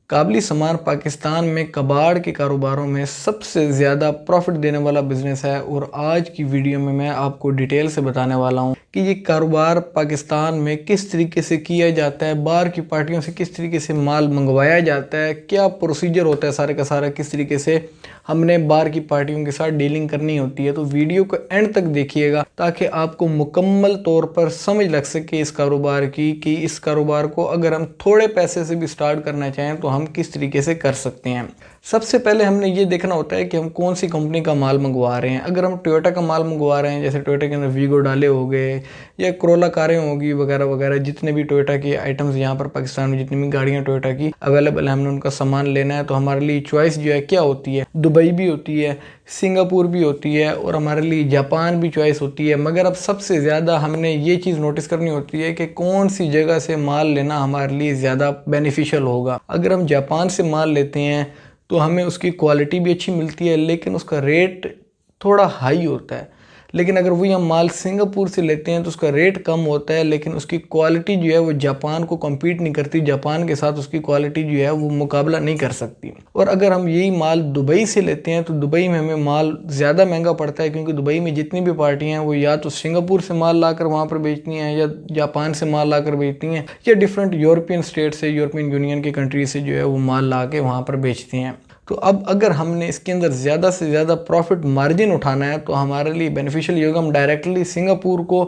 काबली सामान पाकिस्तान में कबाड़ के कारोबारों में सबसे ज़्यादा प्रॉफिट देने वाला बिज़नेस है और आज की वीडियो में मैं आपको डिटेल से बताने वाला हूं कि ये कारोबार पाकिस्तान में किस तरीके से किया जाता है, बाहर की पार्टियों से किस तरीके से माल मंगवाया जाता है, क्या प्रोसीजर होता है सारे का सारा, किस तरीके से हमने बाहर की पार्टियों के साथ डीलिंग करनी होती है। तो वीडियो को एंड तक देखिएगा ताकि आपको मुकम्मल तौर पर समझ लग सके इस कारोबार की कि इस कारोबार को अगर हम थोड़े पैसे से भी स्टार्ट करना चाहें तो हम किस तरीके से कर सकते हैं। सबसे पहले हमने ये देखना होता है कि हम कौन सी कंपनी का माल मंगवा रहे हैं। अगर हम टोयोटा का माल मंगवा रहे हैं, जैसे टोयोटा के अंदर वीगो डाले हो गए या कोरोला कारें होगी वगैरह वगैरह, जितने भी टोयोटा की आइटम्स यहाँ पर पाकिस्तान में जितनी भी गाड़ियाँ टोयोटा की अवेलेबल है, हमने उनका सामान लेना है तो हमारे लिए चॉइस जो है क्या होती है, दुबई भी होती है, सिंगापुर भी होती है और हमारे लिए जापान भी चॉइस होती है। मगर अब सबसे ज़्यादा हमने ये चीज़ नोटिस करनी होती है कि कौन सी जगह से माल लेना हमारे लिए ज़्यादा बेनिफिशियल होगा। अगर हम जापान से माल लेते हैं तो हमें उसकी क्वालिटी भी अच्छी मिलती है लेकिन उसका रेट थोड़ा हाई होता है। लेकिन अगर वही हम माल सिंगापुर से लेते हैं तो उसका रेट कम होता है लेकिन उसकी क्वालिटी जो है वो जापान को कम्पीट नहीं करती, जापान के साथ उसकी क्वालिटी जो है वो मुकाबला नहीं कर सकती। और अगर हम यही माल दुबई से लेते हैं तो दुबई में हमें माल ज़्यादा महंगा पड़ता है क्योंकि दुबई में जितनी भी पार्टियाँ हैं वो या तो सिंगापुर से माल लाकर वहाँ पर बेचती हैं या जापान से माल लाकर बेचती हैं या डिफरेंट यूरोपियन स्टेट से, यूरोपियन यूनियन की कंट्री से जो है वो माल ला के वहाँ पर बेचती हैं। तो अब अगर हमने इसके अंदर ज़्यादा से ज़्यादा प्रॉफिट मार्जिन उठाना है तो हमारे लिए बेनिफिशियल ये होगा हम डायरेक्टली सिंगापुर को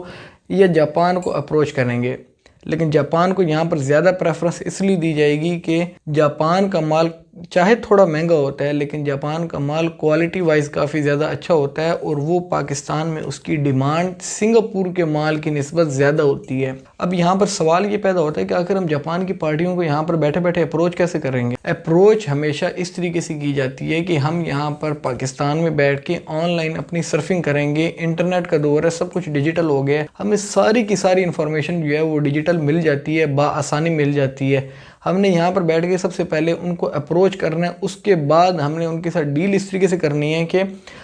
या जापान को अप्रोच करेंगे। लेकिन जापान को यहाँ पर ज़्यादा प्रेफरेंस इसलिए दी जाएगी कि जापान का माल चाहे थोड़ा महंगा होता है लेकिन जापान का माल क्वालिटी वाइज काफ़ी ज़्यादा अच्छा होता है और वो पाकिस्तान में उसकी डिमांड सिंगापुर के माल की निस्बत ज़्यादा होती है। अब यहाँ पर सवाल ये पैदा होता है कि आखिर हम जापान की पार्टियों को यहाँ पर बैठे बैठे अप्रोच कैसे करेंगे। अप्रोच हमेशा इस तरीके से की जाती है कि हम यहाँ पर पाकिस्तान में बैठ के ऑनलाइन अपनी सर्फिंग करेंगे। इंटरनेट का दौर है, सब कुछ डिजिटल हो गया है, हमें सारी की सारी इन्फॉर्मेशन जो है वो डिजिटल मिल जाती है, बाआसानी मिल जाती है। हमने यहाँ पर बैठ के सबसे पहले उनको अप्रोच करना है, उसके बाद हमने उनके साथ डील इस तरीके से करनी है कि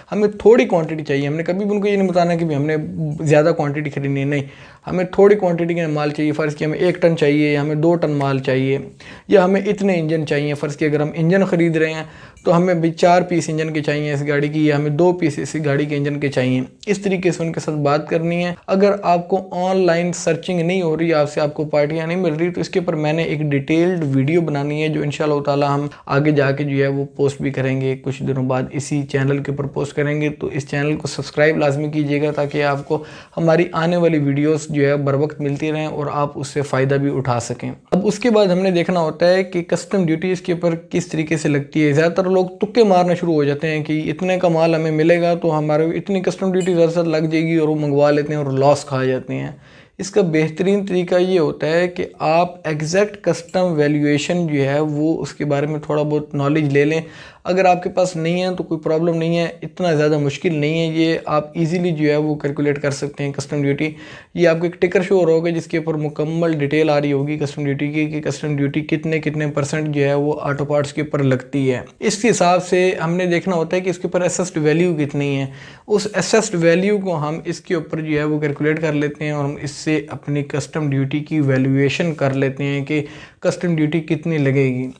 हमें थोड़ी क्वांटिटी चाहिए। हमने कभी भी उनको ये नहीं बताना कि भी हमने ज़्यादा क्वांटिटी खरीदनी है, नहीं, हमें थोड़ी क्वांटिटी का माल चाहिए। फ़र्ज़ की हमें 1 टन चाहिए या हमें 2 टन माल चाहिए या हमें इतने इंजन चाहिए। फ़र्ज़ की अगर हम इंजन ख़रीद रहे हैं तो हमें भी 4 पीस इंजन के चाहिए इस गाड़ी की या हमें 2 पीस इस गाड़ी के इंजन के चाहिए। इस तरीके से उनके साथ बात करनी है। अगर आपको ऑनलाइन सर्चिंग नहीं हो रही, आपको पार्टियाँ नहीं मिल रही, तो इसके ऊपर मैंने एक डिटेल्ड वीडियो बनानी है जो इंशाल्लाह ताला हम आगे जाके जो है वो पोस्ट भी करेंगे, कुछ दिनों बाद इसी चैनल के ऊपर पोस्ट करेंगे। तो इस चैनल को सब्सक्राइब लाजमी कीजिएगा ताकि आपको हमारी आने वाली वीडियोस जो है बर वक्त मिलती रहें और आप उससे फ़ायदा भी उठा सकें। अब उसके बाद हमने देखना होता है कि कस्टम ड्यूटी इसके ऊपर किस तरीके से लगती है। ज़्यादातर लोग तुक्के मारना शुरू हो जाते हैं कि इतने का माल हमें मिलेगा तो हमारे इतनी कस्टम ड्यूटी ज़्यादा लग जाएगी और वो मंगवा लेते हैं और लॉस खा जाते हैं। इसका बेहतरीन तरीका ये होता है कि आप एग्जैक्ट कस्टम वैल्यूएशन जो है वो उसके बारे में थोड़ा बहुत नॉलेज ले लें। अगर आपके पास नहीं है तो कोई प्रॉब्लम नहीं है, इतना ज़्यादा मुश्किल नहीं है, ये आप इजीली जो है वो कैलकुलेट कर सकते हैं कस्टम ड्यूटी। ये आपको एक टिकर शो हो रहा होगा जिसके ऊपर मुकम्मल डिटेल आ रही होगी कस्टम ड्यूटी की कि कस्टम ड्यूटी कितने कितने % जो है वो ऑटो पार्ट्स के ऊपर लगती है। इसके हिसाब से हमने देखना होता है कि इसके ऊपर असेस्ड वैल्यू कितनी है। उस असेस्ड वैल्यू को हम इसके ऊपर जो है वो कैलकुलेट कर लेते हैं और हम इससे अपनी कस्टम ड्यूटी की वैल्यूएशन कर लेते हैं कि कस्टम ड्यूटी कितनी लगेगी।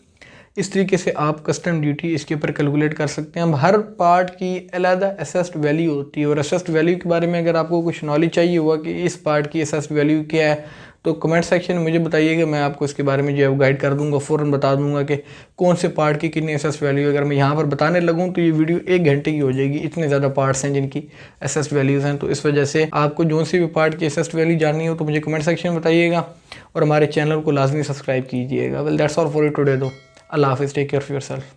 इस तरीके से आप कस्टम ड्यूटी इसके ऊपर कैलकुलेट कर सकते हैं। हम हर पार्ट की अलग असेस्ड वैल्यू होती है और असेस्ड वैल्यू के बारे में अगर आपको कुछ नॉलेज चाहिए हुआ कि इस पार्ट की असेस्ड वैल्यू क्या है तो कमेंट सेक्शन में मुझे बताइएगा, मैं आपको इसके बारे में जो है गाइड कर दूंगा, फ़ौरन बता दूंगा कि कौन से पार्ट की कितनी असेस्ड वैल्यू। अगर मैं यहाँ पर बताने लगूँ तो ये वीडियो 1 घंटे की हो जाएगी, इतने ज़्यादा पार्ट्स हैं जिनकी असेस्ड वैल्यूज़ हैं। तो इस वजह से आपको जो सी भी पार्ट की असेस्ड वैल्यू जाननी हो तो मुझे कमेंट सेक्शन में बताइएगा और हमारे चैनल को लाजमी सब्सक्राइब कीजिएगा। Well that's all for today दो। अल्लाह हाफिज़, टेक केयर ऑफ़ योरसेल्फ।